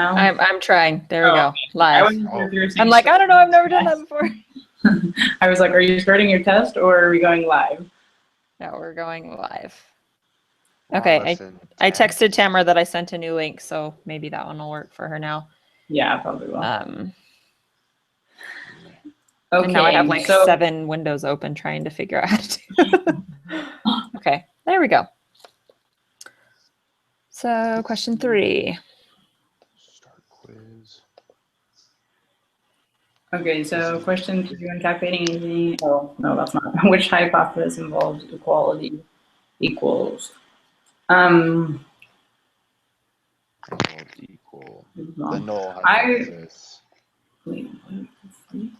I'm trying. There we go. Okay. I Live. wasn't sure if you were saying I'm like, I don't know. I've never done that before. I was like, are you starting your test or are we going live? No, we're going live. Wow, Okay, less I than texted 10. Tamara that I sent a new link, so maybe that one will work for her now. Yeah, probably will. Okay. Okay. And now I have like so 7 windows open trying to figure out how to do it. Okay, there we go. So question 3. Start quiz. Okay, so question 3 when calculating anything. Oh, no, that's not. Which hypothesis involves equality equals? Involved equal. wrong. The null hypothesis. Wait, what the freak?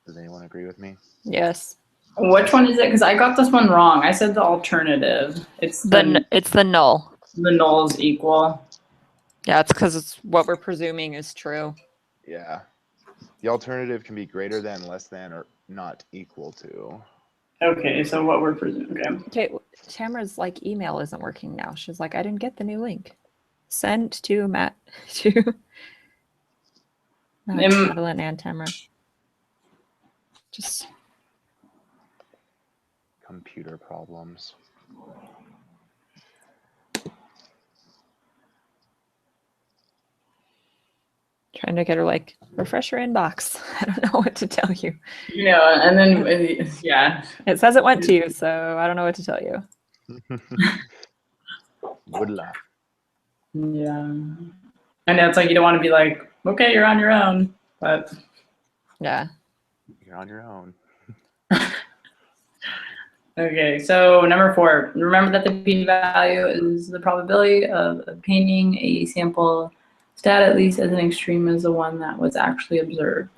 Does anyone agree with me? Yes. Which one is it? Because I got this one wrong. I said the alternative. It's It's the null. the null's equal. Yeah, it's because it's what we're presuming is true. Yeah. The alternative can be greater than, less than, or not equal to. Okay, so what we're presuming. Okay. Okay, Tamara's like email isn't working now. She's like, I didn't get the new link. Send to Matt to Madeline and Tamara. Just Computer problems. trying to get her like refresh your inbox. I don't know what to tell you. You know, and then yeah. It says it went to you, so I don't know what to tell you. Good luck. Yeah. I know it's like you don't want to be like, okay, you're on your own, but Yeah. You're on your own. okay. So number 4, remember that the p-value is the probability of obtaining a sample stat at least as an extreme as the one that was actually observed.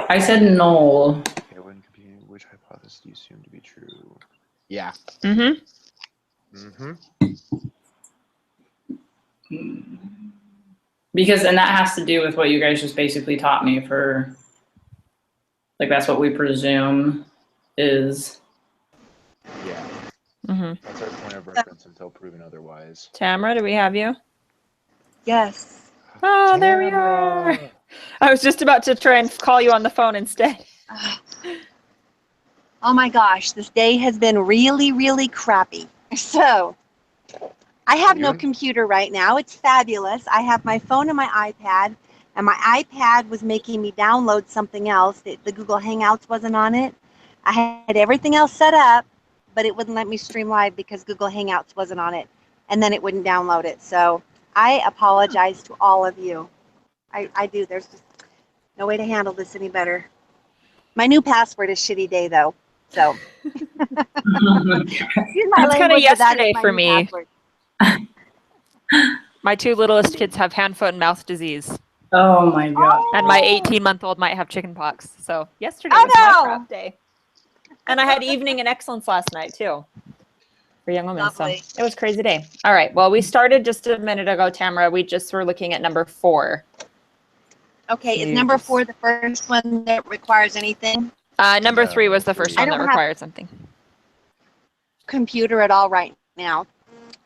I said null. Okay, when computing, which hypothesis do you assume to be true? Yeah. Mm-hmm. Because, and that has to do with what you guys just basically taught me for, like, that's what we presume is. Yeah. Mm-hmm. That's our point of reference until proven otherwise. Tamara, do we have you? Yes. Oh, there we are. I was just about to try and call you on the phone instead. Oh my gosh, this day has been really, really crappy. So, I have no computer right now. It's fabulous. I have my phone and my iPad, and my iPad was making me download something else. The Google Hangouts wasn't on it. I had everything else set up, but it wouldn't let me stream live because Google Hangouts wasn't on it, and then it wouldn't download it. So, I apologize to all of you. I do. There's just no way to handle this any better. My new password is Shitty Day, though. So, That's kind of yesterday for me. My 2 littlest kids have hand, foot, and mouth disease. Oh my god. And my 18-month-old might have chicken pox. So yesterday was my crap day. And I had evening and excellence last night too. For young women. Lovely. So it was a crazy day. All right. Well, we started just a minute ago, Tamara. We just were looking at number 4. Okay, is number 4 the first one that requires anything? Number 3 was the first one that required something. Computer at all right now.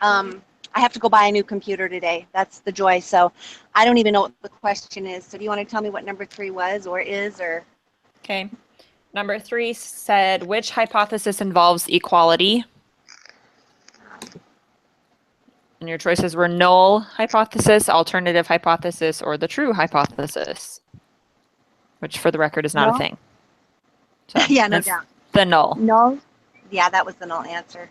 I have to go buy a new computer today. That's the joy. So I don't even know what the question is. So do you want to tell me what number 3 was or is or? Okay. Number 3 said, which hypothesis involves equality? And your choices were null hypothesis, alternative hypothesis, or the true hypothesis, which for the record is not a thing. So yeah, no doubt. The null. Null? Yeah, that was the null answer.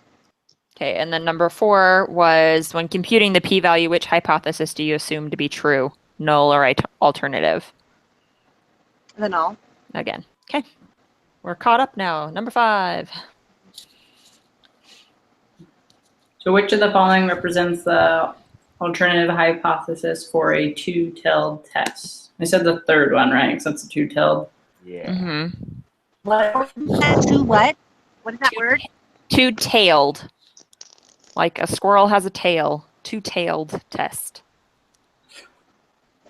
Okay, and then number 4 was, when computing the p-value, which hypothesis do you assume to be true? Null or alternative? The null. Again. Okay. We're caught up now. Number 5. So which of the following represents the alternative hypothesis for a two-tailed test? I said the third one, right? Because that's a two-tailed. Yeah. Mm-hmm. What? What is that word? Two-tailed. Like a squirrel has a tail. Two-tailed test.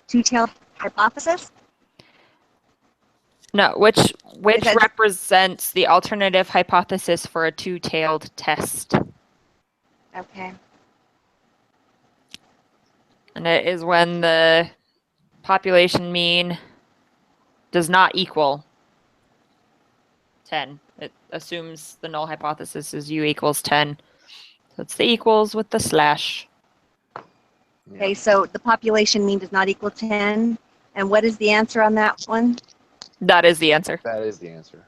Two-tailed hypothesis? No, which Because- represents the alternative hypothesis for a two-tailed test. Okay. And it is when the population mean does not equal 10. It assumes the null hypothesis is u equals 10. So it's the equals with the slash. Okay, so the population mean does not equal 10. And what is the answer on that one? That is the answer. That is the answer.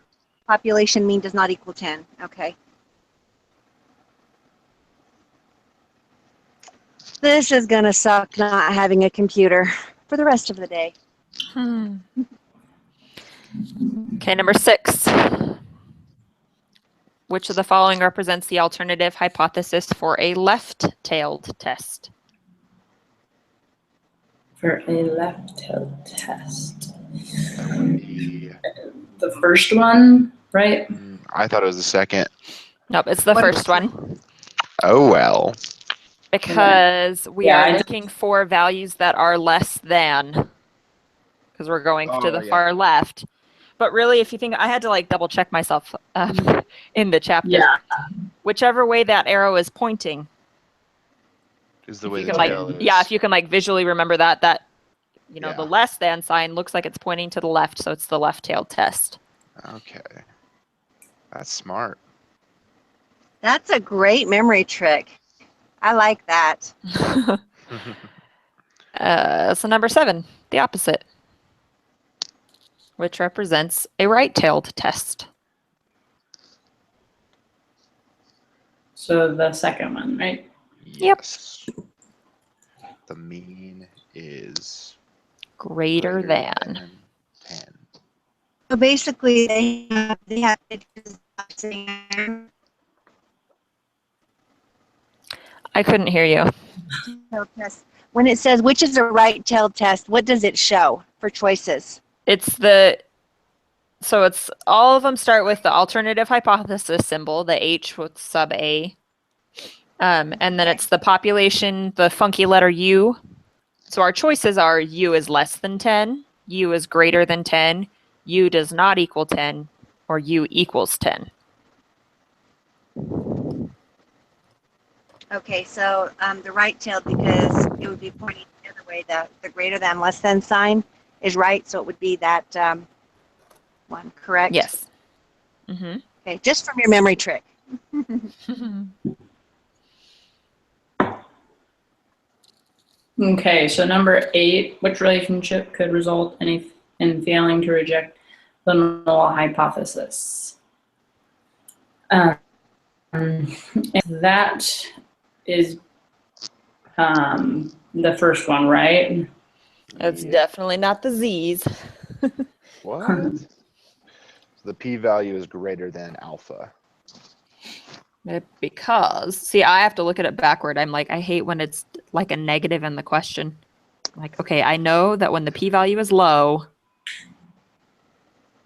Population mean does not equal 10. Okay. This is going to suck not having a computer for the rest of the day. Okay, number 6. Which of the following represents the alternative hypothesis for a left-tailed test? For a left-tailed test. That would be, The first one, right? I thought it was the second. Nope, it's the What- first one. Oh, well. Because we Yeah, are I looking for values that are less than. Because we're going to Oh, the yeah. far left. But really, if you think, I had to like double check myself in the chapter. Yeah. Whichever way that arrow is pointing, Is the if way you the can like, tail is. yeah, if you can like visually remember that, the Yeah. less than sign looks like it's pointing to the left, so it's the left-tailed test. Okay. That's smart. That's a great memory trick. I like that. So number 7, the opposite, which represents a right-tailed test. So the second one, right? Yep. Yes. The mean is Greater than. 10. So basically, they have I couldn't hear you. test. When it says which is a right-tailed test, what does it show for choices? So it's all of them start with the alternative hypothesis symbol, the H with sub A. And then it's the population, the funky letter U. So our choices are U is less than 10, U is greater than 10, U does not equal 10, or U equals 10. Okay, so the right-tailed, because it would be pointing the other way, the greater than, less than sign is right, so it would be that one, correct? Yes. Mm-hmm. Okay, just from your memory trick. Okay, so number 8, which relationship could result in failing to reject the null hypothesis? And that is the first one, right? It's Yeah. definitely not the Z's. What? So the p-value is greater than alpha. Because, see, I have to look at it backward. I'm like, I hate when it's like a negative in the question. I'm like, okay, I know that when the p-value is low,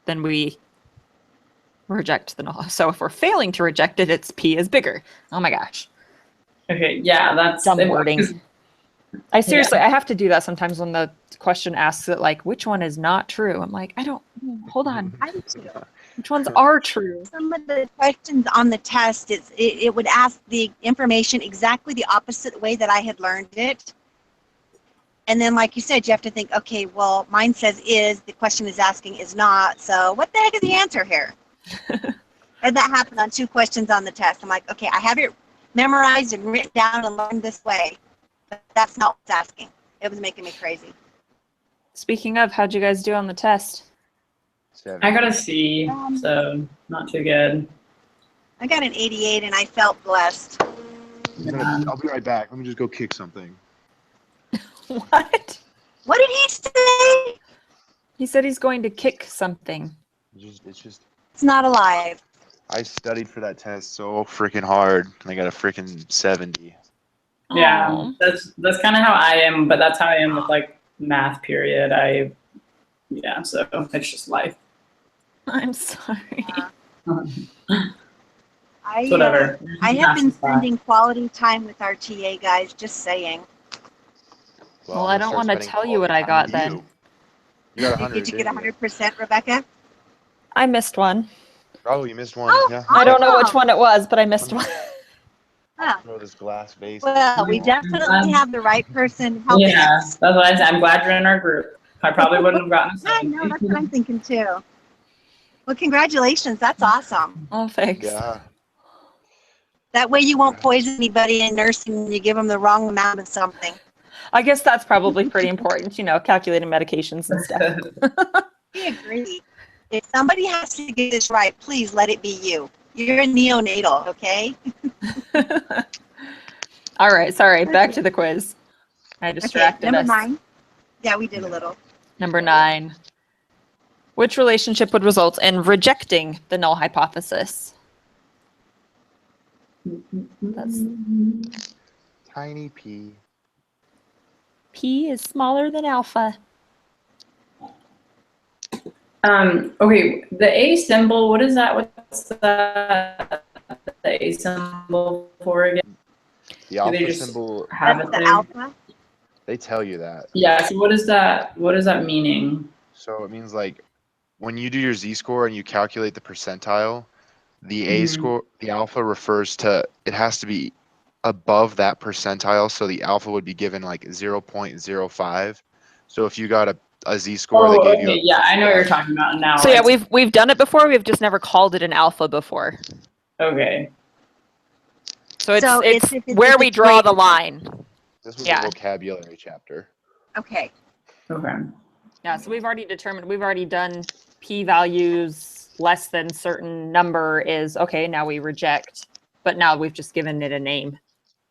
then we reject the null. So if we're failing to reject it, its p is bigger. Oh my gosh. Okay, yeah, that's Dumb wording. I seriously, I have to do that sometimes when the question asks it, like, which one is not true? I'm like, hold on. I do too. Which ones are true? Some of the questions on the test, it would ask the information exactly the opposite way that I had learned it. And then, like you said, you have to think, okay, well, mine says is, the question is asking is not, so what the heck is the answer here? And that happened on 2 questions on the test. I'm like, okay, I have it memorized and written down and learned this way, but that's not what's asking. It was making me crazy. Speaking of, how'd you guys do on the test? 7. I got a C, so not too good. I got an 88 and I felt blessed. I'll be right back. Let me just go kick something. What? What did he say? He said he's going to kick something. It's just, It's not alive. I studied for that test so freaking hard, and I got a freaking 70. Yeah, Aw. that's kind of how I am, but that's how I am with like math period. So it's just life. I'm sorry. Whatever. I have been spending quality time with our TA guys, just saying. Well, I'm I gonna don't start wanna spending tell you what I quality time got with then. You got 100. Did you get didn't 100%, Rebecca? I missed one. Oh, you missed one. Oh, Yeah. I don't know which Awesome. one it was, but I missed one. Huh. Throw this glass vase. Well, we definitely have the right person helping Yeah, us. that's what I said. I'm glad you're in our group. I probably wouldn't have gotten I a know, that's what I'm thinking too. Well, congratulations. That's awesome. Oh, thanks. Yeah. That way you won't poison anybody in nursing when you give them the wrong amount of something. I guess that's probably pretty important, calculating medications and stuff. I agree. If somebody has to get this right, please let it be you. You're a neonatal, okay? All right, sorry, back to the quiz. I distracted number us. 9. Yeah, we did a little. Number 9. Which relationship would result in rejecting the null hypothesis? That's Tiny p. P is smaller than alpha. Okay, the A symbol, what is that? What's that? The A symbol for again? The they alpha just symbol, have That's it the there? alpha. they tell you that. Yeah, so what is that? What is that meaning? So it means like when you do your z-score and you calculate the percentile, the A Mhm. score, the alpha refers to, it has to be above that percentile. So the alpha would be given like 0.05. So if you got a z-score that Oh, gave okay, you, yeah, I know what you're talking about now. So yeah, It's- we've done it before. We've just never called it an alpha before. Okay, So it's So it's if it's where a we draw the greater- line. this was Yeah. a vocabulary chapter. Okay. okay. Yeah, so we've already done p-values less than certain number is okay, now we reject. But now we've just given it a name.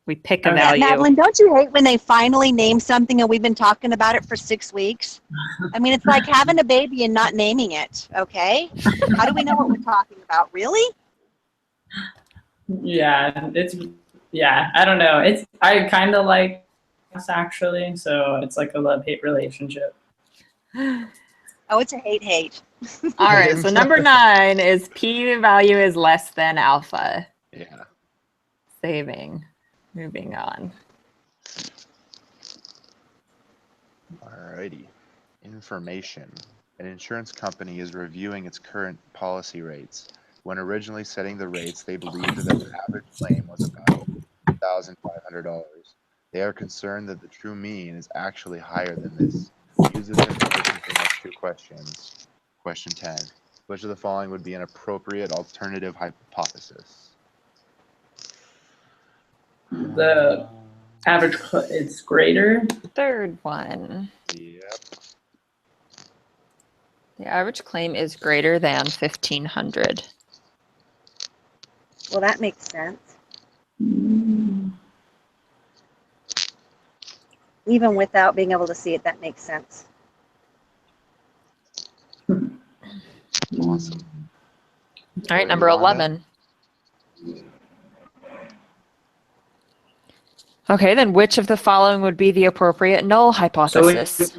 We pick a Okay. value. Madeline, don't you hate when they finally name something and we've been talking about it for 6 weeks? I mean, it's like having a baby and not naming it, okay? How do we know what we're talking about? Really? Yeah, yeah, I don't know. I kind of like this actually, so it's like a love-hate relationship. Oh, it's a hate. All right, so number 9 is p-value is less than alpha. Yeah. Saving. Moving on. Alrighty. Information. An insurance company is reviewing its current policy rates. When originally setting the rates, they believed that the average claim was about $1,500. They are concerned that the true mean is actually higher than this. Use this information for the next 2 questions. Question 10. Which of the following would be an appropriate alternative hypothesis? The average it's greater. Third one. Yep. The average claim is greater than 1,500. Well, that makes sense. Even without being able to see it, that makes sense. Awesome. All right, Go to number Yolanda. 11. Okay, then which of the following would be the appropriate null hypothesis?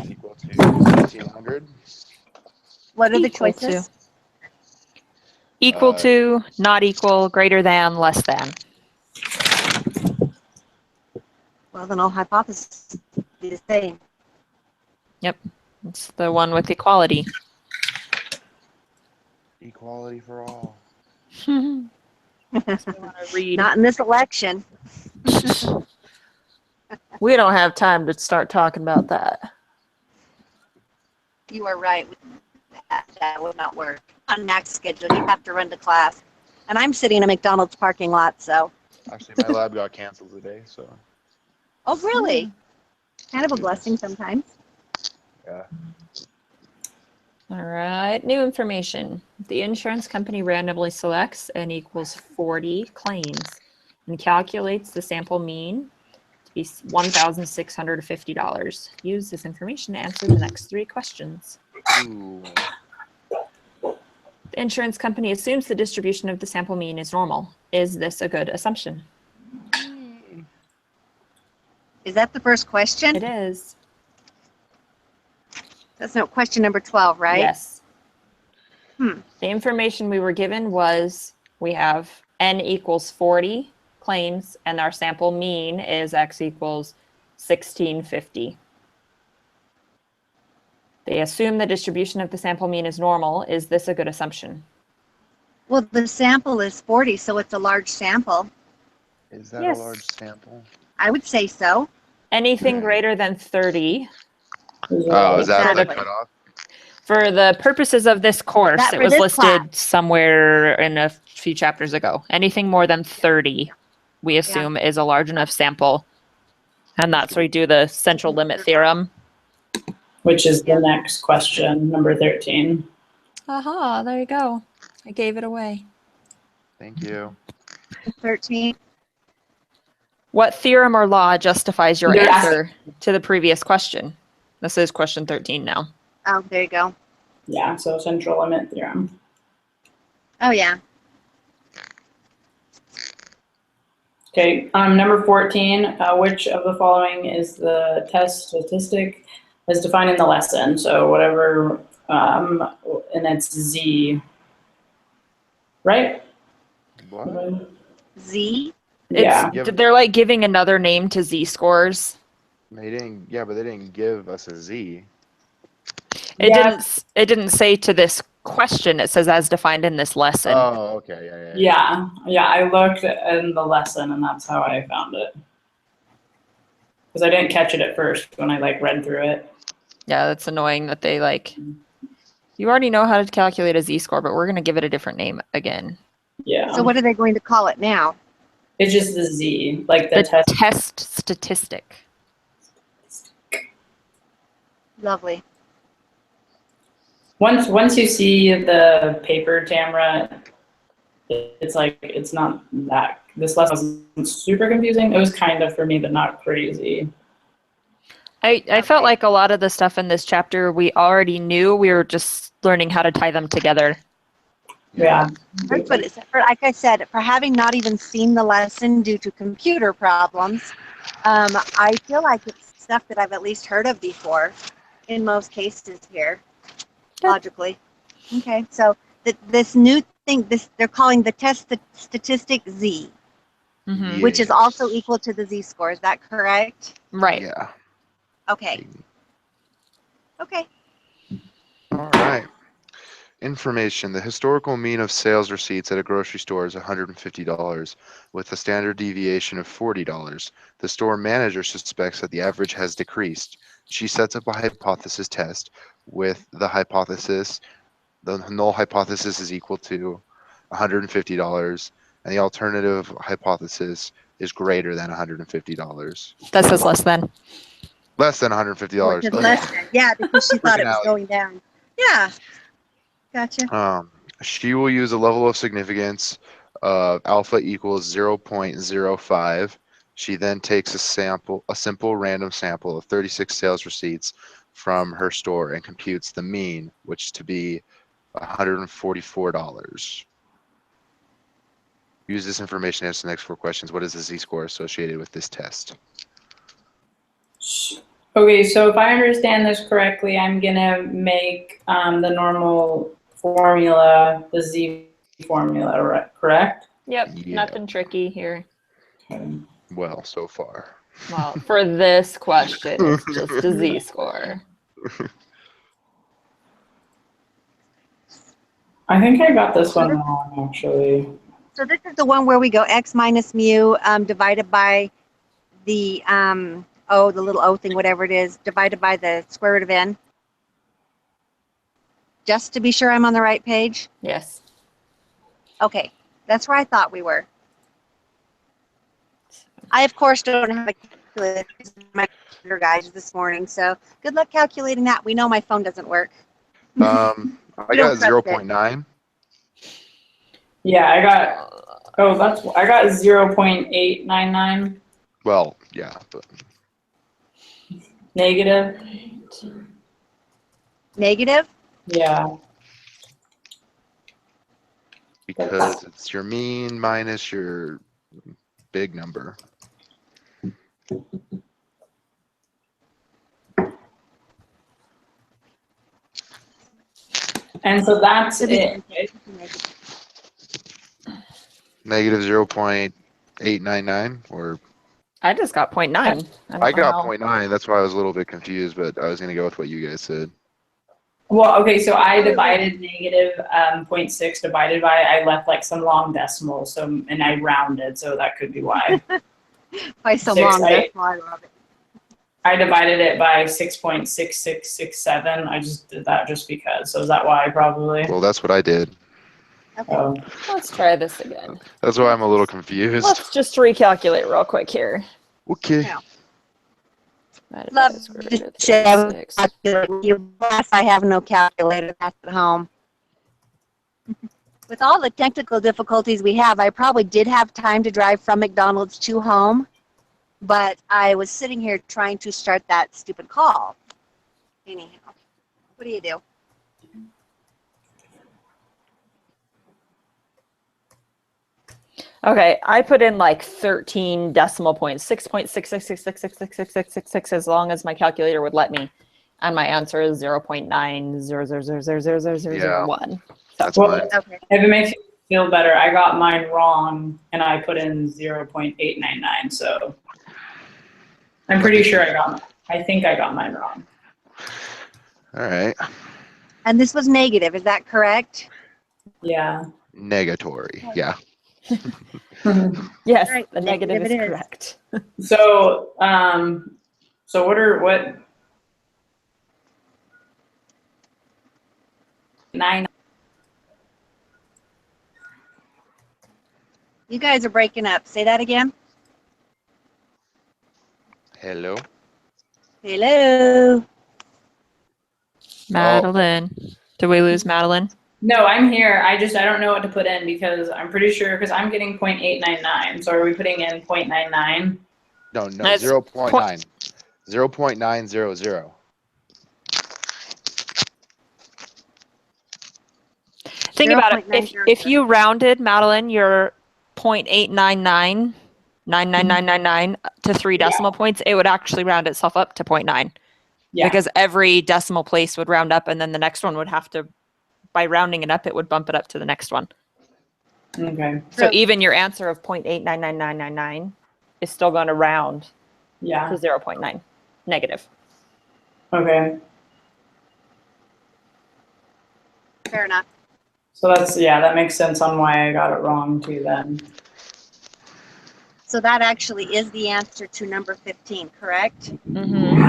Equal to 1,600. What are the Equal to. choices? Equal to, not equal, greater than, less than. Well, the null hypothesis is the same. It's the one with equality. Equality for all. Read. Not in this election. We don't have time to start talking about that. You are right. That would not work. On Mac's schedule, you have to run to class. And I'm sitting in a McDonald's parking lot, so. Actually, my lab got canceled today, so Oh, really? Kind of a blessing sometimes. yeah. All right, new information. The insurance company randomly selects n equals 40 claims and calculates the sample mean to be $1,650. Use this information to answer the next 3 questions. Ooh. The insurance company assumes the distribution of the sample mean is normal. Is this a good assumption? Is that the first question? It is. That's no question number 12, right? Yes. Hmm. The information we were given was we have n equals 40 claims, and our sample mean is x equals 1650. They assume the distribution of the sample mean is normal. Is this a good assumption? Well, the sample is 40, so it's a large sample. Is that Yes. a large sample? I would say so. Anything Hmm. greater than 30. Oh, is that the Exactly. cutoff? For the purposes of this course, That it for was this listed class. somewhere in a few chapters ago. Anything more than 30, we assume is a large enough sample. And that's where we do the central limit theorem. Which is the next question, number 13. Aha, there you go. I gave it away. Thank you. 13. What theorem or law justifies your They're answer to the previous question? This is question 13 now. Oh, there you go. Yeah, so central limit theorem. Oh, yeah. Okay, number 14, which of the following is the test statistic as defined in the lesson? So whatever, and it's Z, right? What? Z. Yeah, Yeah. They're like giving another name to z-scores. They didn't. Yeah, but they didn't give us a Z. Yeah. It didn't say to this question. It says as defined in this lesson. Oh, okay. Yeah. yeah, I looked in the lesson and that's how I found it. Because I didn't catch it at first when I like read through it. Yeah, that's annoying that they like. You already know how to calculate a z-score, but we're going to give it a different name again. Yeah, So what are they going to call it now? it's just the Z, like the The test. test statistic. Lovely. Once you see the paper, Tamara, it's like it's not that. This lesson wasn't super confusing. It was kind of for me, but not crazy. I felt Okay. like a lot of the stuff in this chapter we already knew. We were just learning how to tie them together. Yeah. That's what it's for. Like I said, for having not even seen the lesson due to computer problems, I feel like it's stuff that I've at least heard of before in most cases here, Good. logically. Okay, so this new thing, they're calling the test statistic Z, Mhm. which is also equal to the Z-score. Is that correct? Right. Yeah. Okay. Okay. All right. Information. The historical mean of sales receipts at a grocery store is $150 with a standard deviation of $40. The store manager suspects that the average has decreased. She sets up a hypothesis test with the hypothesis. The null hypothesis is equal to $150 and the alternative hypothesis is greater than $150. That says less than. Less than $150. Because less than. Yeah, because she thought it was Freaking out. going down. Yeah. Gotcha. She will use a level of significance of alpha equals 0.05. She then takes a simple random sample of 36 sales receipts from her store and computes the mean, which to be $144. Use this information to answer the next 4 questions. What is the z-score associated with this test? Okay, so if I understand this correctly, I'm gonna make the normal formula the Z formula, correct? Yep. Yeah. Nothing tricky here. Okay. Well, so far. Well, for this question, it's just a z-score. I think I got this one wrong, actually. So this is the one where we go x minus mu divided by the the little o thing, whatever it is, divided by the square root of n. Just to be sure I'm on the right page. Yes. Okay, that's where I thought we were. I of course don't have a calculator because my computer guys this morning, so good luck calculating that. We know my phone doesn't work. I We got don't trust it. 0.9. Yeah, I got 0.899 Well, yeah, but negative. Negative? Yeah. because it's your mean minus your big number. And so that's Should be it. Negative 0.899. .899 or I just got 0.9. I don't know got how- 0.9. That's why I was a little bit confused, but I was gonna go with what you guys said. Well, okay, so I divided negative 0.6 divided by, I left like some long decimals, so, and I rounded, so that could be why. By so 6, long, that's why I love it. I divided it by 6.6667. I just did that just because. So is that why probably? Well, that's what I did. Okay. Oh. Let's try this again. That's why I'm a little confused. Let's just recalculate real quick here. Okay. Yeah. Divided Love by square to root of share 36. calculator with you. Plus, I have no calculator. That's at home. With all the technical difficulties we have, I probably did have time to drive from McDonald's to home, but I was sitting here trying to start that stupid call. Anyhow, what do you do? Okay, I put in like 13 decimal points, 6.666666666 as long as my calculator would let me. And my answer is 0.900000001. That's Well, mine. Okay. if it makes you feel better, I got mine wrong and I put in 0.899. So I'm pretty sure I think I got mine wrong. All right. And this was negative, is that correct? Yeah. Negatory. Yeah. Yes, Right, the negative negative is it is. correct. So, so what 9? You guys are breaking up. Say that again. Hello. Hello. Madeline. Did we lose Madeline? No, I'm here. I don't know what to put in because I'm pretty sure because I'm getting 0.899. So are we putting in 0.99? No, That's 0.9. 0.900. Think about it. If 0.900. you rounded, Madeline, your 0.899, 99999 to 3 decimal points, it would actually round itself up to 0.9. Yeah. Because every decimal place would round up and then the next one would have to, by rounding it up, it would bump it up to the next one. Okay. So True. even your answer of 0.899999 is still going to round Yeah. to 0.9 negative. Okay. Fair enough. So that makes sense on why I got it wrong too then. So that actually is the answer to number 15, correct? Mm-hmm.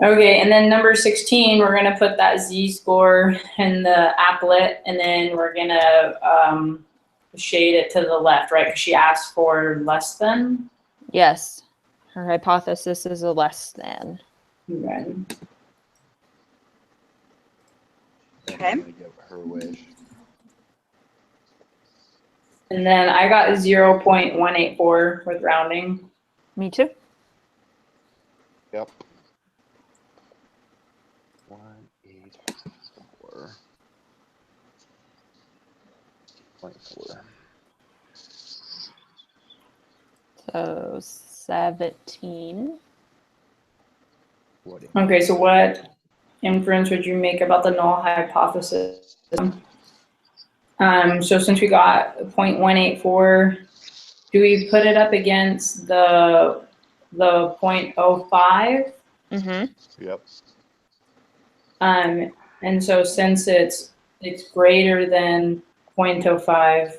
Okay, and then number 16, we're gonna put that Z-score in the applet, and then we're gonna shade it to the left, right? Because she asked for less than. Yes. Her hypothesis is a less than. Okay. Okay. I'm gonna give her wish. And then I got 0.184 with rounding. Me too. Yep. 184. 0.4. So 17. What is- Okay, so what inference would you make about the null hypothesis? So since we got 0.184, do we put it up against the 0.05? Mm-hmm. Yep. And so since it's greater than 0.05,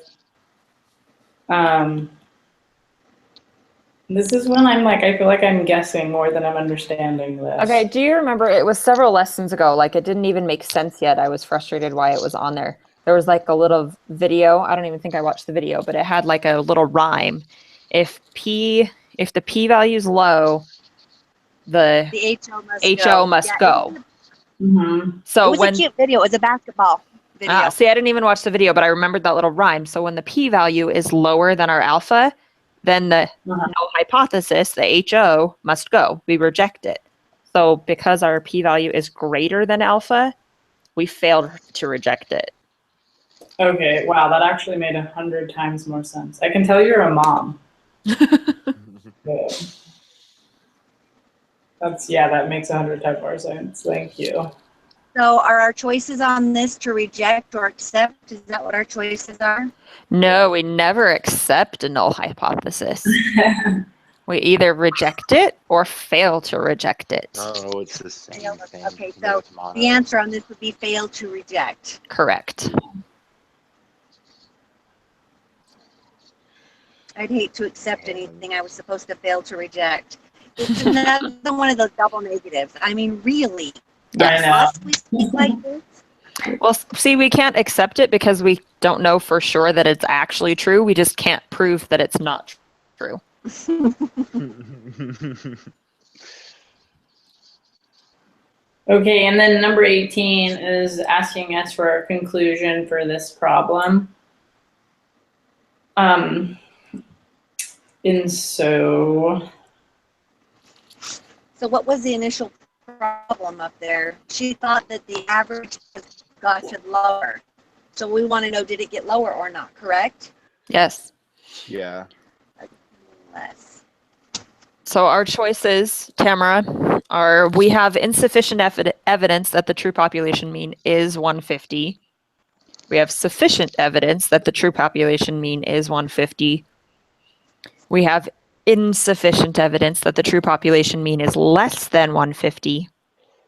this is when I'm like, I feel like I'm guessing more than I'm understanding this. Okay, do you remember it was several lessons ago, like it didn't even make sense yet. I was frustrated why it was on there. There was like a little video. I don't even think I watched the video, but it had like a little rhyme. If the P value is low, the The HO must HO go. must Yeah, go. Mm-hmm. It So was when a cute video. It was a basketball video. see, I didn't even watch the video, but I remembered that little rhyme. So when the P value is lower than our alpha, then the null hypothesis, the HO, must go. We reject it. So because our P value is greater than alpha, we failed to reject it. Okay, wow, that actually made 100 times more sense. I can tell you're a mom. Good. That makes 100 times more sense. Thank you. So are our choices on this to reject or accept? Is that what our choices are? No, we never accept a null hypothesis. We either reject it or fail to reject it. Oh, it's the same thing. Okay, but so it's mono. the answer on this would be fail to reject. Correct. I'd hate to accept anything I was supposed to fail to reject. It's another one of those double negatives. I mean, really? Yes. I know. Must we speak like this? Well, see, we can't accept it because we don't know for sure that it's actually true. We just can't prove that it's not true. Okay, and then number 18 is asking us for a conclusion for this problem. And so, So what was the initial problem up there? She thought that the average has gotten lower. So we want to know, did it get lower or not, correct? Yes. Yeah. Less. So our choices, Tamara, are we have insufficient evidence that the true population mean is 150. We have sufficient evidence that the true population mean is 150. We have insufficient evidence that the true population mean is less than 150.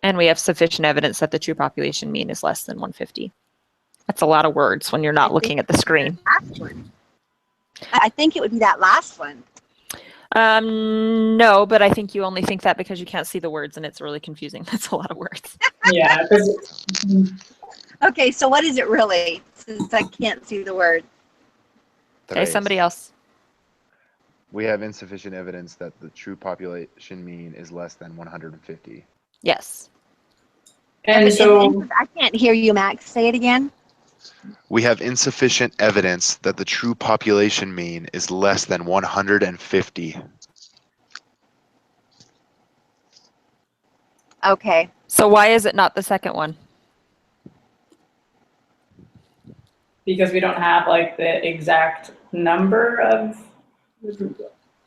And we have sufficient evidence that the true population mean is less than 150. That's a lot of words when you're not looking at the screen. Last one. I think it would be that last one. No, but I think you only think that because you can't see the words and it's really confusing. That's a lot of words. yeah, 'cause- Okay, so what is it really? Since I can't see the word. Okay, somebody else. We have insufficient evidence that the true population mean is less than 150. Yes. and so, I can't hear you, Max. Say it again. We have insufficient evidence that the true population mean is less than 150. Okay. So why is it not the second one? because we don't have like the exact number of,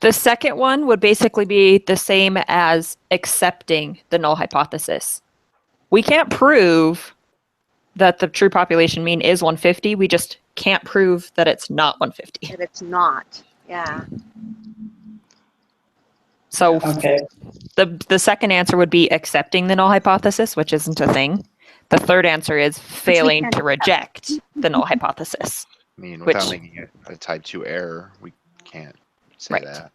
The second one would basically be the same as accepting the null hypothesis. We can't prove that the true population mean is 150. We just can't prove that it's not 150. That it's not. Yeah. So okay, the second answer would be accepting the null hypothesis, which isn't a thing. The third answer is failing can't to reject the null hypothesis. I mean, without Which- making it a type 2 error, we can't say Right. that.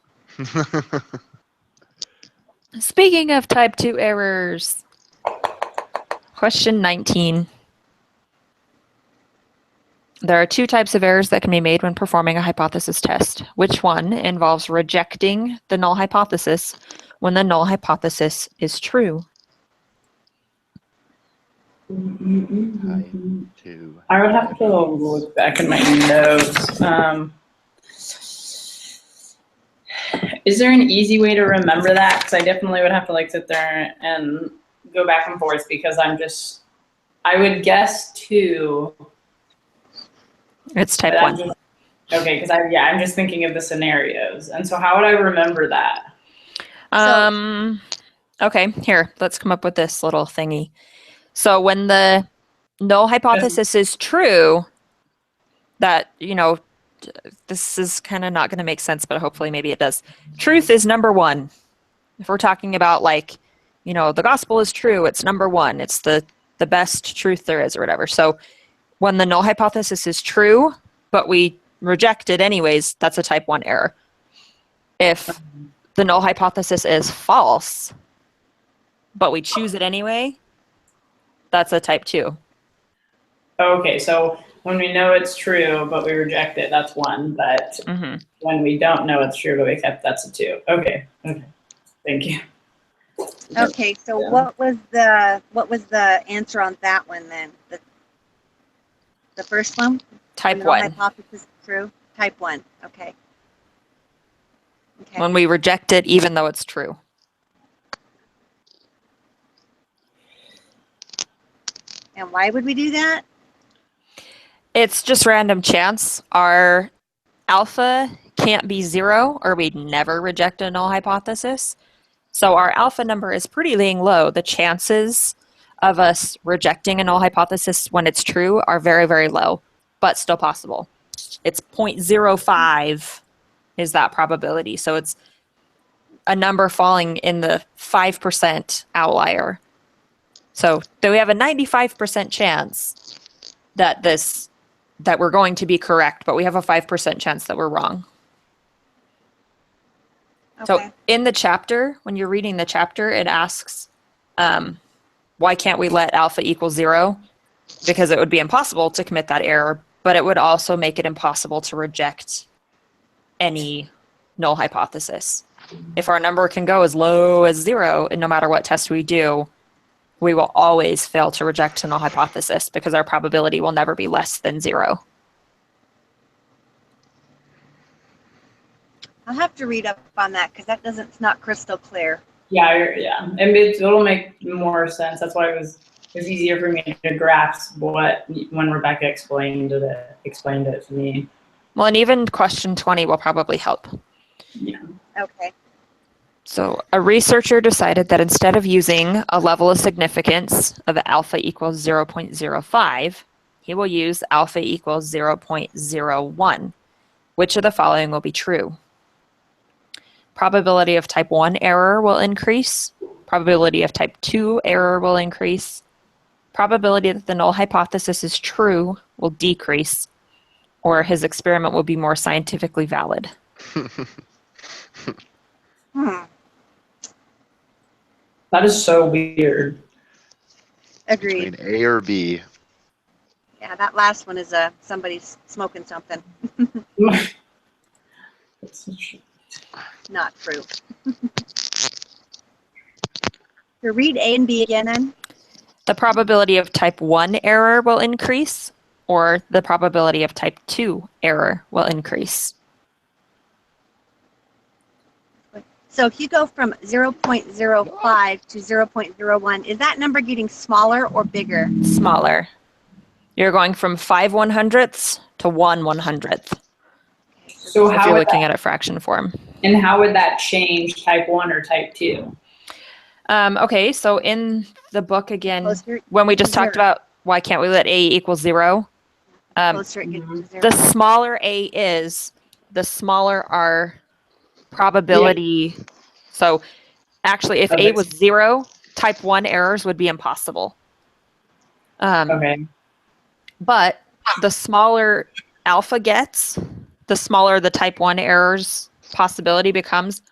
Speaking of type 2 errors, question 19. There are two types of errors that can be made when performing a hypothesis test. Which one involves rejecting the null hypothesis when the null hypothesis is true? Type 2. I would have to look back in my notes. Is there an easy way to remember that? Because I definitely would have to like sit there and go back and forth because I would guess 2. It's type but I'm 1. just- Okay, because I'm just thinking of the scenarios. And so how would I remember that? Okay, here, let's come up with this little thingy. So when the null hypothesis is true, that, this is kind of not going to make sense, but hopefully maybe it does. Truth is number 1. If we're talking about the gospel is true, it's number 1. It's the best truth there is or whatever. So when the null hypothesis is true, but we reject it anyways, that's a type 1 error. If the null hypothesis is false, but we choose it anyway, that's a type 2. Okay, so when we know it's true, but we reject it, that's 1. But when we don't know it's true, but we accept, that's a 2. Okay. Thank you. Okay, so Yeah. what was the answer on that one then? The first one? Type When the 1. hypothesis is true? Type 1. Okay. Okay. When we reject it even though it's true. And why would we do that? It's just random chance. Our alpha can't be 0 or we'd never reject a null hypothesis. So our alpha number is pretty dang low. The chances of us rejecting a null hypothesis when it's true are very, very low, but still possible. It's 0.05 is that probability. So it's a number falling in the 5% outlier. So we have a 95% chance that we're going to be correct, but we have a 5% chance that we're wrong. Okay. So in the chapter, when you're reading the chapter, it asks, why can't we let alpha equal 0? Because it would be impossible to commit that error, but it would also make it impossible to reject any null hypothesis. If our number can go as low as 0, and no matter what test we do, we will always fail to reject a null hypothesis because our probability will never be less than 0. I'll have to read up on that because it's not crystal clear. Yeah. And it'll make more sense. That's why it was easier for me to grasp when Rebecca explained it to me. Well, and even question 20 will probably help. Yeah. Okay. So a researcher decided that instead of using a level of significance of alpha equals 0.05, he will use alpha equals 0.01. Which of the following will be true? Probability of type 1 error will increase. Probability of type 2 error will increase. Probability that the null hypothesis is true will decrease. Or his experiment will be more scientifically valid. That is so weird. Agreed. Between A or B. Yeah, that last one is somebody's smoking something. Not true. So read A and B again then. The probability of type 1 error will increase, or the probability of type 2 error will increase. So if you go from 0.05 to 0.01, is that number getting smaller or bigger? Smaller. You're going from 5 100ths to 1 100th. So If how you're would looking at a fraction form. how would that change type 1 or type 2? Okay, so in the book again, Closer when we to just talked zero. about why can't we let A equal 0, Closer it gets to zero. the smaller A is, the smaller our probability. So actually, if A was 0, type 1 errors would be impossible. Okay. But the smaller alpha gets, the smaller the type 1 errors possibility becomes,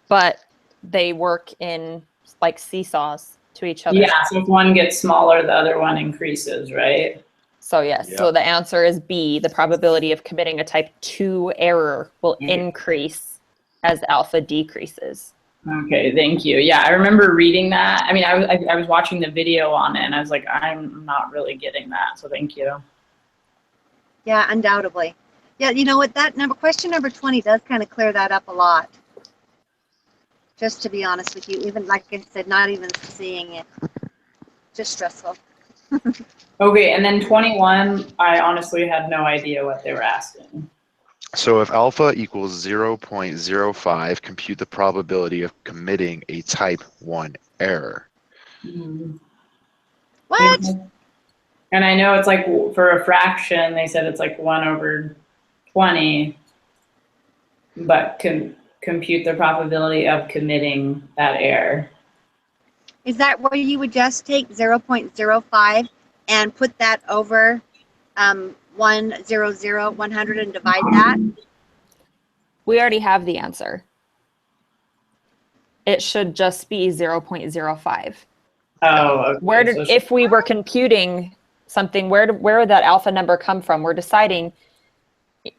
but they work in like seesaws to each other. Yeah, so if one gets smaller, the other one increases, right? So yes, so the answer is B. The probability of committing a type 2 error will increase as alpha decreases. Okay, thank you. Yeah, I remember reading that. I mean, I was watching the video on it, and I was like, I'm not really getting that, so thank you. Yeah, undoubtedly. Yeah, you know what? Question number 20 does kind of clear that up a lot. Just to be honest with you, even like I said, not even seeing it. Just stressful. Okay, and then 21, I honestly had no idea what they were asking. So if alpha equals 0.05, compute the probability of committing a type 1 error. What? And I know it's like for a fraction, they said it's like 1/20, but compute the probability of committing that error. Is that where you would just take 0.05 and put that over 100 and divide that? We already have the answer. It should just be 0.05. Oh, okay. If we were computing something, where would that alpha number come from? We're deciding,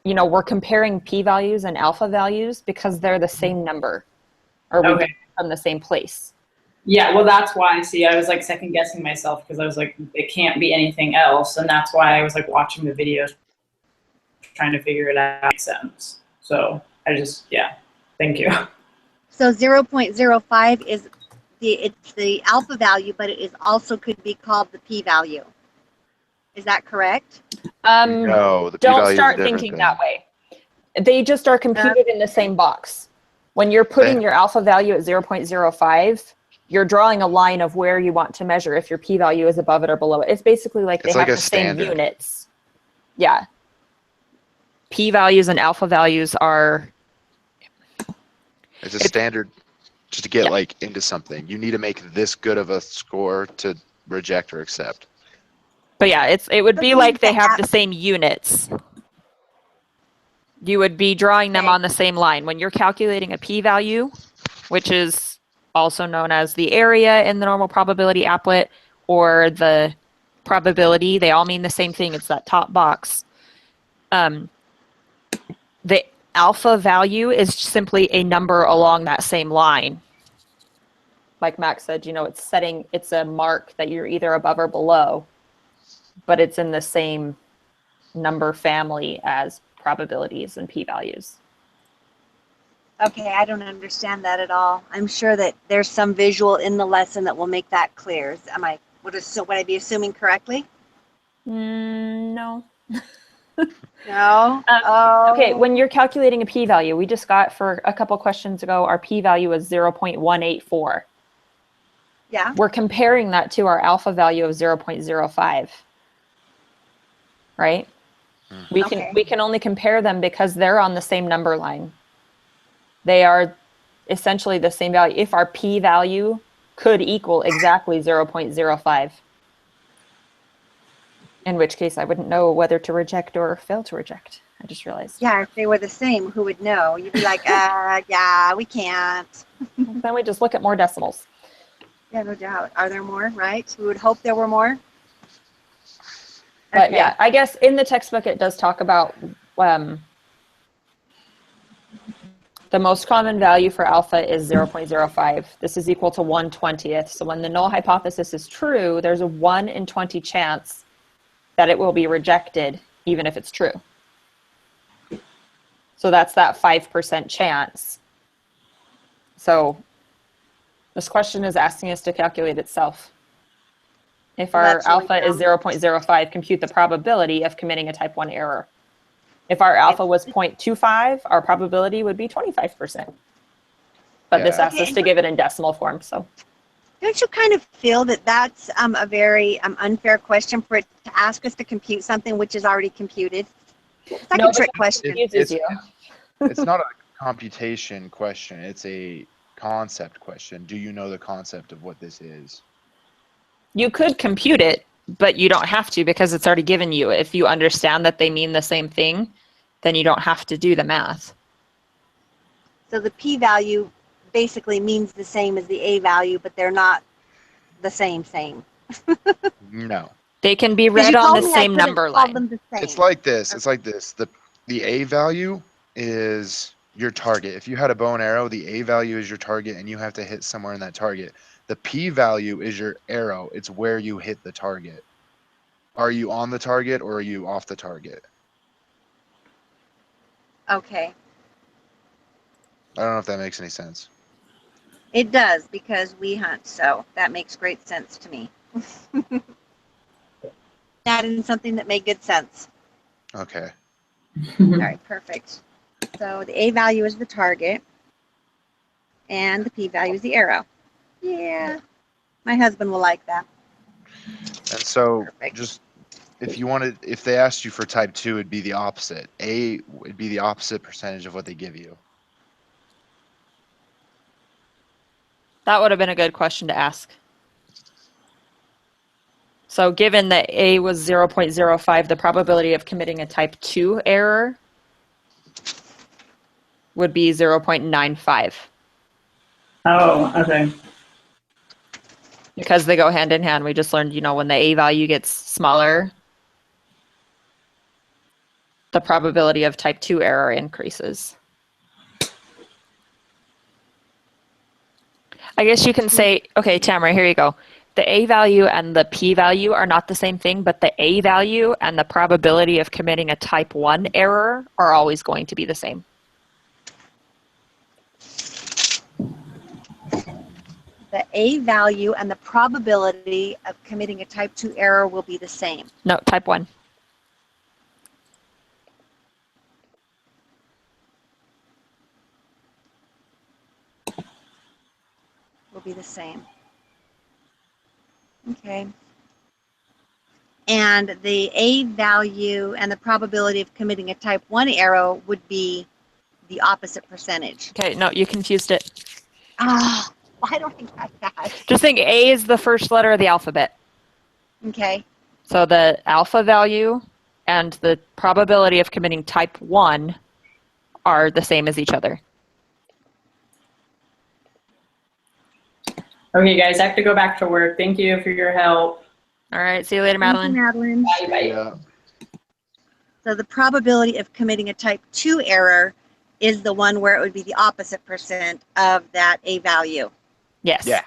we're comparing p-values and alpha values because they're the same number, or we get from the same place. Yeah, well, that's why, I was like second guessing myself because I was like, it can't be anything else. And that's why I was like watching the videos, trying to figure it out. Makes sense. So thank you. So 0.05 is it's the alpha value, but it also could be called the p-value. Is that correct? No, the Don't p-value start is different thinking than- that way. They just are computed in the same box. When you're putting your alpha value at 0.05, you're drawing a line of where you want to measure if your p-value is above it or below it. It's basically like they It's like have a the same standard. units. Yeah. P-values and alpha values are, It's a standard just to get Yeah. like into something. You need to make this good of a score to reject or accept. but yeah, it would be Looking like they into have app- the same units. You would be drawing them Okay. on the same line. When you're calculating a p-value, which is also known as the area in the normal probability applet or the probability, they all mean the same thing. It's that top box. The alpha value is simply a number along that same line. Like Max said, it's a mark that you're either above or below, but it's in the same number family as probabilities and p-values. Okay, I don't understand that at all. I'm sure that there's some visual in the lesson that will make that clear. Would I be assuming correctly? No. No. Okay, when you're calculating a p-value, we just got for a couple questions ago, our p-value was 0.184. Yeah. We're comparing that to our alpha value of 0.05, right? Okay. We can only compare them because they're on the same number line. They are essentially the same value. If our p-value could equal exactly 0.05, in which case I wouldn't know whether to reject or fail to reject. I just realized. Yeah, if they were the same, who would know? You'd be like, yeah, we can't. Then we just look at more decimals. Yeah, no doubt. Are there more, right? We would hope there were more. But Okay. yeah, I guess in the textbook it does talk about the most common value for alpha is 0.05. This is equal to 1/20th. So when the null hypothesis is true, there's a 1 in 20 chance that it will be rejected, even if it's true. So that's that 5% chance. So this question is asking us to calculate itself. If our That's really alpha is dumb. 0.05, compute the probability of committing a type 1 error. If our alpha was 0.25, our probability would be 25%. But this Yeah. asks us to give it in decimal form. So Don't you kind of feel that that's a very unfair question for it to ask us to compute something which is already computed? It's like No, a trick but question. it confuses you. It's not a computation question. It's a concept question. Do you know the concept of what this is? You could compute it, but you don't have to because it's already given you. If you understand that they mean the same thing, then you don't have to do the math. So the p-value basically means the same as the a value, but they're not the same. No. They can be 'Cause read you on told the me I same couldn't number call line. them the same. It's like this. It's like this. The A value is your target. If you had a bow and arrow, the A value is your target and you have to hit somewhere in that target. The P value is your arrow. It's where you hit the target. Are you on the target or are you off the target? Okay. I don't know if that makes any sense. It does because we hunt, so that makes great sense to me. That is something that made good sense. Okay. All right, perfect. So the a value is the target, and the p value is the arrow. Yeah, my husband will like that. And so Perfect. just if they asked you for type 2, it'd be the opposite. A would be the opposite percentage of what they give you. That would have been a good question to ask. So given that A was 0.05, the probability of committing a type 2 error would be 0.95 Oh, okay. because they go hand in hand. We just learned, when the A value gets smaller, the probability of type 2 error increases. I guess you can say, okay, Tamara, here you go. The A value and the P value are not the same thing, but the A value and the probability of committing a type 1 error are always going to be the same. The a value and the probability of committing a type 2 error will be the same. No, type 1. Will be the same. Okay. And the A value and the probability of committing a type 1 error would be the opposite percentage. Okay, no, you confused it. Ah, why don't I get that? Just think A is the first letter of the alphabet. Okay. So the alpha value and the probability of committing type 1 are the same as each other. Okay, guys, I have to go back to work. Thank you for your help. All right, see you later, Thank you, Madeline. Madeline. Bye, bye. Yeah. So the probability of committing a type 2 error is the one where it would be the opposite percent of that A value. Yes. Yeah.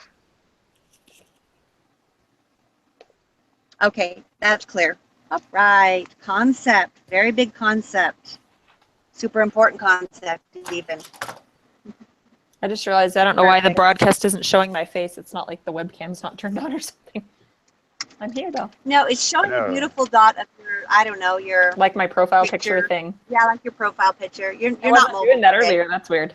Okay, that's clear. All right, concept, very big concept. Super important concept even. I just realized I don't know why the broadcast isn't showing my face. It's not like the webcam's not turned on or something. I'm here though. No, it's showing I a know. beautiful dot of your, I don't know, your, Like my profile picture Picture. thing. yeah, like your profile picture. You're I not wasn't mobile doing that today. earlier. That's weird.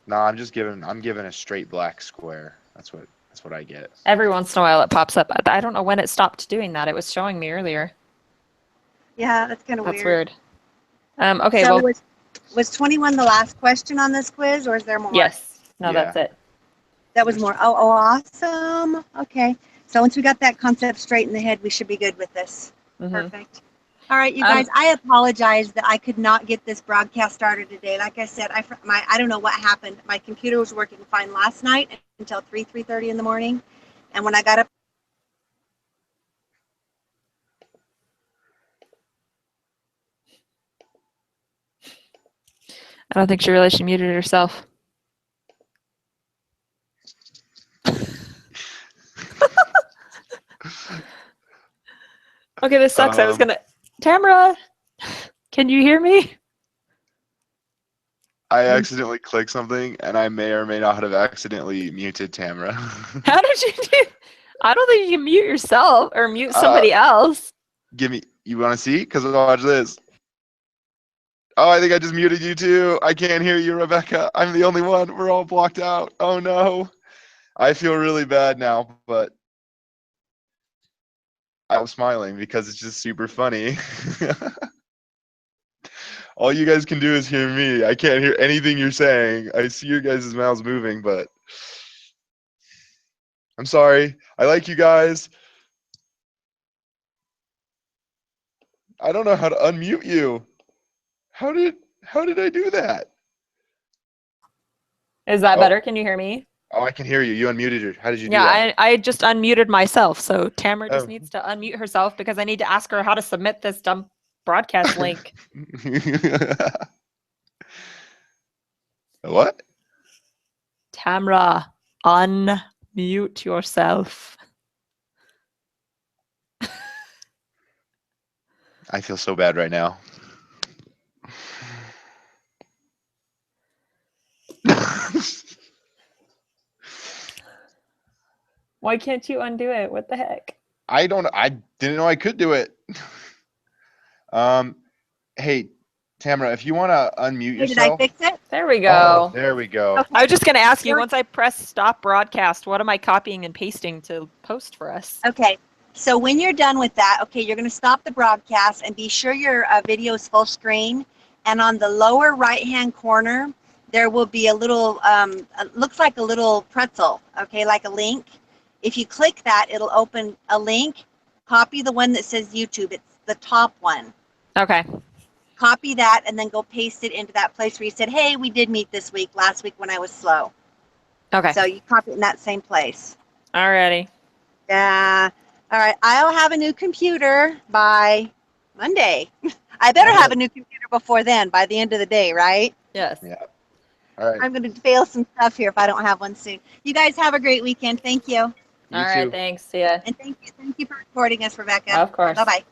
No, I'm giving a straight black square. That's what I get. Every once in a while it pops up. I don't know when it stopped doing that. It was showing me earlier. Yeah, that's kind of That's weird. weird. Okay, So well, was 21 the last question on this quiz, or is there more? yes. No, Yeah. that's it. That was more. Oh, awesome. Okay. So once we got that concept straight in the head, we should be good with this. Mhm. Perfect. All right, you guys, I apologize that I could not get this broadcast started today. Like I said, I don't know what happened. My computer was working fine last night until 3:30 in the morning. And when I got up, I don't think she realized she muted herself. Okay, this sucks. I was gonna. Tamara, can you hear me? I accidentally clicked something, and I may or may not have accidentally muted Tamara. How did you do? I don't think you can mute yourself or mute somebody else. You want to see? Because watch this. Oh, I think I just muted you too. I can't hear you, Rebecca. I'm the only one. We're all blocked out. Oh no. I feel really bad now, but I'm smiling because it's just super funny. All you guys can do is hear me. I can't hear anything you're saying. I see your guys' mouths moving, but I'm sorry. I like you guys. I don't know how to unmute you. How did I do that? Is that Oh. better? Can you hear me? Oh, I can hear you. You unmuted her. How did you do Yeah, that? I just unmuted myself. So Tamara just Oh. needs to unmute herself because I need to ask her how to submit this dumb broadcast link. What? Tamara, unmute yourself. I feel so bad right now. Why can't you undo it? What the heck? I didn't know I could do it. Hey, Tamara, if you want to unmute hey, did I yourself. fix it? There we Oh, go. there we go. Okay. I was just going to ask you, Sure. once I press stop broadcast, what am I copying and pasting to post for us? Okay. So when you're done with that, okay, you're going to stop the broadcast and be sure your video is full screen. And on the lower right-hand corner, there will be a little, looks like a little pretzel, okay, like a link. If you click that, it'll open a link. Copy the one that says YouTube. It's the top one. Okay. Copy that and then go paste it into that place where you said, hey, we did meet this week, last week when I was slow. Okay. So you copy it in that same place. Alrighty. Yeah. All right. I'll have a new computer by Monday. I better have a new computer before then, by the end of the day, right? Yes. Yeah. All right. I'm going to fail some stuff here if I don't have one soon. You guys have a great weekend. Thank you. You All right. too. Thanks. See ya. And thank you for recording us, Rebecca. Of course. Bye-bye.